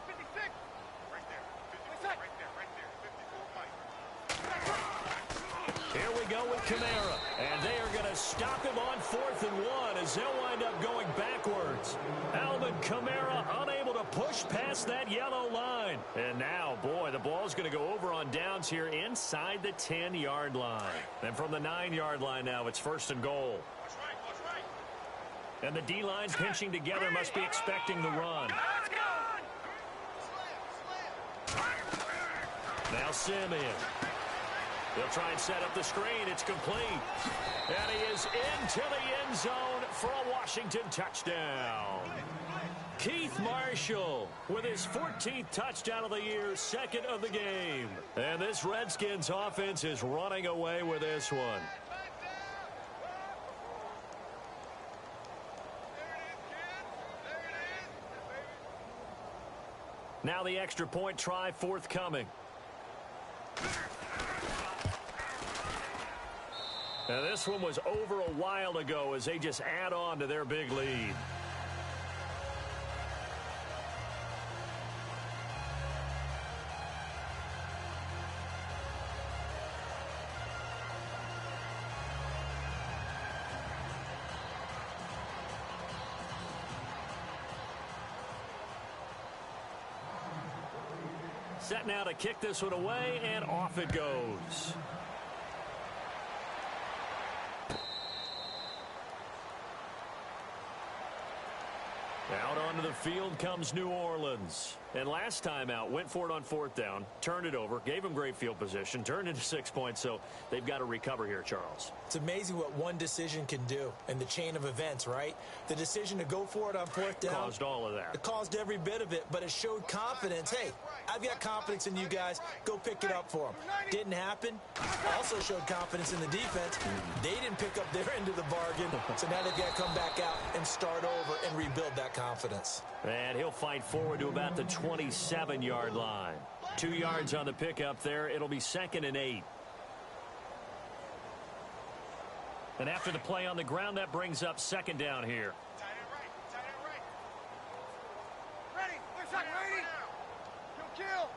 Here we go with Kamara. And they are going to stop him on 4th and 1 as they'll wind up going backwards. Alvin Kamara unable to push past that yellow line. And now, boy, the ball's going to go over on downs here inside the 10-yard line. And from the 9-yard line now, it's 1st and goal. And the D-line pinching together must be expecting the run. Let's go! Now Simeon. They'll try and set up the screen. It's complete. And he is into the end zone for a Washington touchdown. Keith Marshall with his 14th touchdown of the year, second of the game. And this Redskins offense is running away with this one. Now the extra point try forthcoming. Now this one was over a while ago as they just add on to their big lead. Set now to kick this one away, and off it goes. Out onto the field comes New Orleans. And last time out, went for it on fourth down, turned it over, gave them great field position, turned into 6 points, so they've got to recover here, Charles. It's amazing what one decision can do in the chain of events, right? The decision to go for it on fourth down. Caused all of that. It caused every bit of it, but it showed confidence. Hey, I've got confidence in you guys. Go pick it up for them. Didn't happen. Also showed confidence in the defense. They didn't pick up their end of the bargain, so now they've got to come back out and start over and rebuild that confidence. And he'll fight forward to about the 27-yard line. 2 yards on the pickup there. It'll be 2nd and 8. And after the play on the ground, that brings up 2nd down here. Tight end right. Tight end right. Ready. We're shot. Ready. Kill.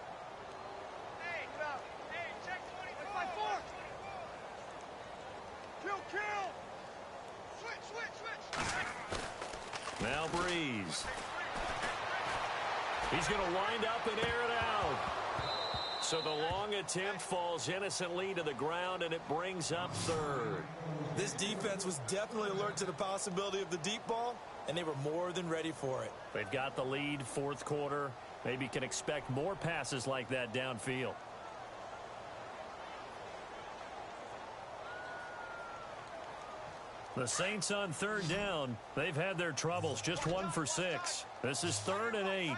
Hey. Get up. Hey, check 24. 5-4. Kill. Switch. Now Breeze. He's going to wind up and air it out. So the long attempt falls innocently to the ground, and it brings up 3rd. This defense was definitely alert to the possibility of the deep ball, and they were more than ready for it. They've got the lead, 4th quarter. Maybe can expect more passes like that downfield. The Saints on 3rd down. They've had their troubles, just 1 for 6. This is 3rd and 8.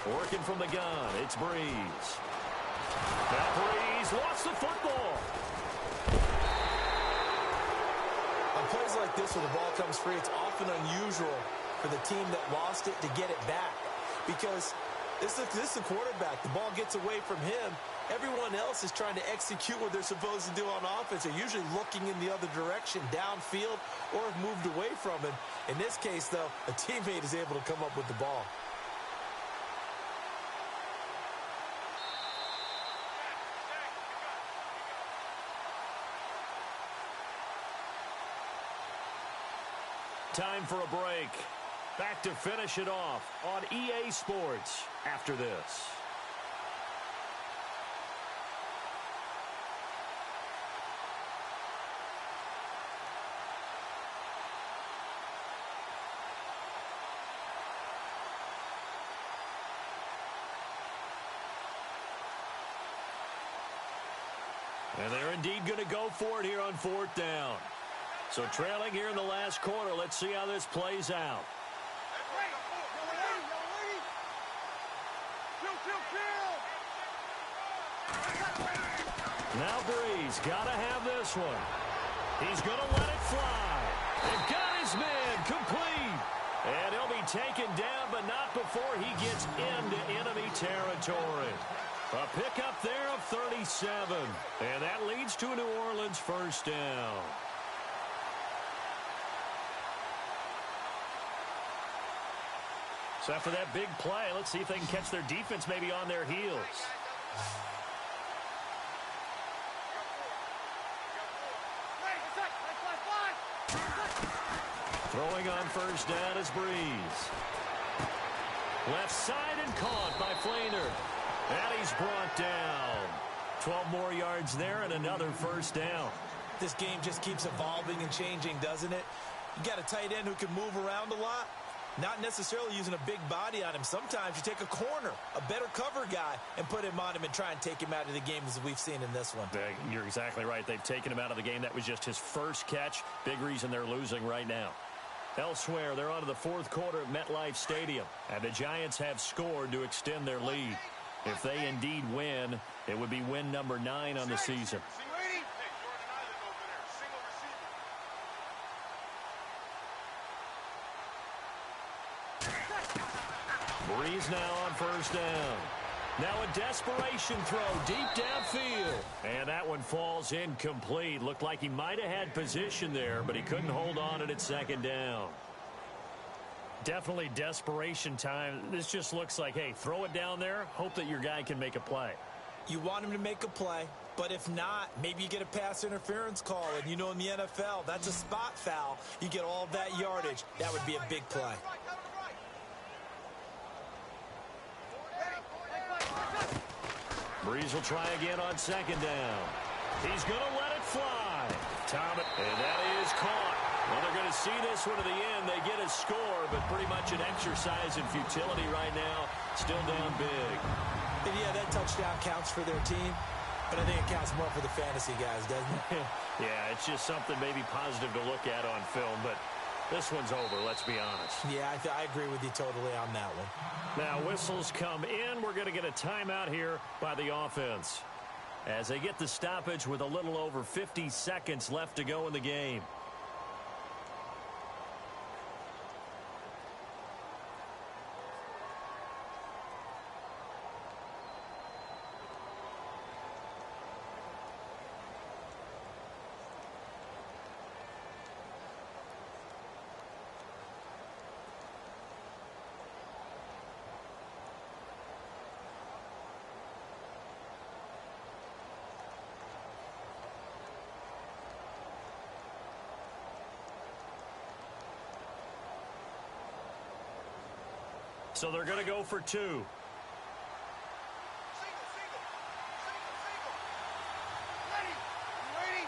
Working from the gun, it's Breeze. Now Breeze lost the football. On plays like this where the ball comes free, it's often unusual for the team that lost it to get it back. Because this is the quarterback. The ball gets away from him. Everyone else is trying to execute what they're supposed to do on offense. They're usually looking in the other direction, downfield, or have moved away from him. In this case, though, a teammate is able to come up with the ball. Time for a break. Back to finish it off on EA Sports after this. And they're indeed going to go for it here on 4th down. So trailing here in the last quarter. Let's see how this plays out. Now Breeze got to have this one. He's going to let it fly. And got his man complete. And he'll be taken down, but not before he gets into enemy territory. A pickup there of 37. And that leads to a New Orleans 1st down. So after that big play, let's see if they can catch their defense maybe on their heels. Throwing on 1st down is Breeze. Left side and caught by Flainer. And he's brought down. 12 more yards there and another first down. This game just keeps evolving and changing, doesn't it? You got a tight end who can move around a lot. Not necessarily using a big body on him. Sometimes you take a corner, a better cover guy, and put him on him and try and take him out of the game as we've seen in this one. You're exactly right. They've taken him out of the game. That was just his first catch. Big reason they're losing right now. Elsewhere, they're on to the fourth quarter at MetLife Stadium, and the Giants have scored to extend their lead. If they indeed win, it would be win number 9 on the season. Breeze now on first down. Now a desperation throw deep downfield. And that one falls incomplete. Looked like he might have had position there, but he couldn't hold on at second down. Definitely desperation time. This just looks like, hey, throw it down there, hope that your guy can make a play. You want him to make a play, but if not, maybe you get a pass interference call. And you know in the NFL, that's a spot foul. You get all that yardage. That would be a big play. Breeze will try again on second down. He's going to let it fly. Thomas, and that is caught. Well, they're going to see this one to the end. They get a score, but pretty much an exercise in futility right now. Still down big. And yeah, that touchdown counts for their team, but I think it counts more for the fantasy guys, doesn't it? Yeah, it's just something maybe positive to look at on film, but this one's over, let's be honest. Yeah, I agree with you totally on that one. Now, whistles come in. We're going to get a timeout here by the offense as they get the stoppage with a little over 50 seconds left to go in the game. So they're going to go for 2. Single. Ready. You ready?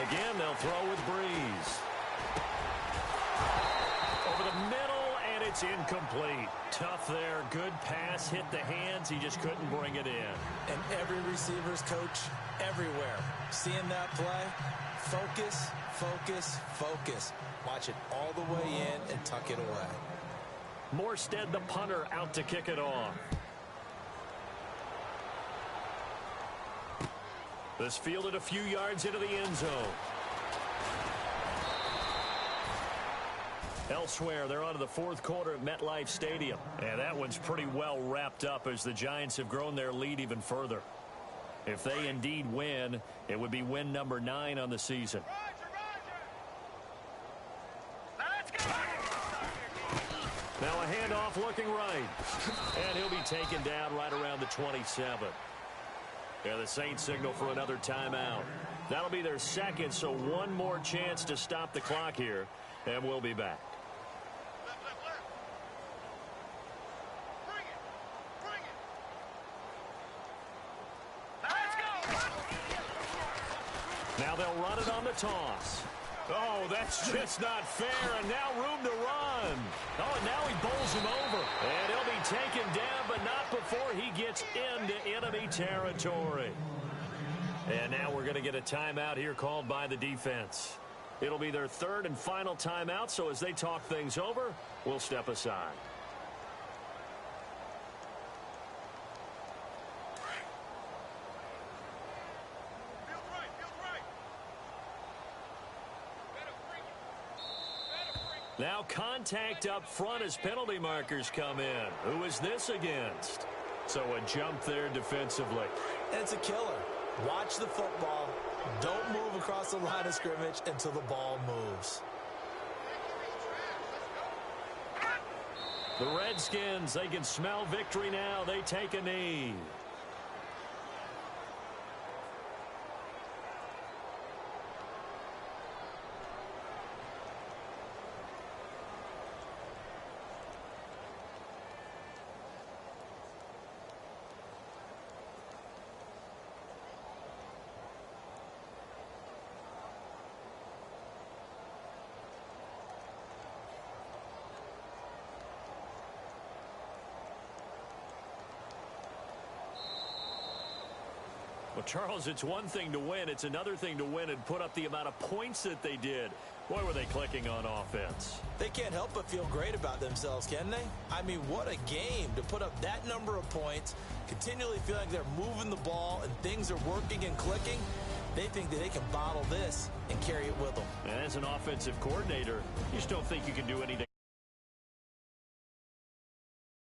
Again, they'll throw with Breeze. Over the middle, and it's incomplete. Tough there. Good pass. Hit the hands. He just couldn't bring it in. And every receiver's coach everywhere. Seeing that play, focus, focus, focus. Watch it all the way in and tuck it away. Morstead, the punter, out to kick it off. This fielded a few yards into the end zone. Elsewhere, they're on to the fourth quarter at MetLife Stadium. And that one's pretty well wrapped up as the Giants have grown their lead even further. If they indeed win, it would be win number 9 on the season. Now a handoff looking right. And he'll be taken down right around the 27. Yeah, the Saints signal for another timeout. That'll be their second, so one more chance to stop the clock here, and we'll be back. Now they'll run it on the toss. Oh, that's just not fair, and now room to run. Oh, and now he bowls him over. And he'll be taken down, but not before he gets into enemy territory. And now we're going to get a timeout here called by the defense. It'll be their third and final timeout, so as they talk things over, we'll step aside. Now contact up front as penalty markers come in. Who is this against? So a jump there defensively. And it's a killer. Watch the football. Don't move across the line of scrimmage until the ball moves. The Redskins, they can smell victory now. They take a knee. Well, Charles, it's one thing to win. It's another thing to win and put up the amount of points that they did. Boy, were they clicking on offense. They can't help but feel great about themselves, can they? I mean, what a game to put up that number of points, continually feel like they're moving the ball and things are working and clicking. They think that they can bottle this and carry it with them. And as an offensive coordinator, you just don't think you can do anything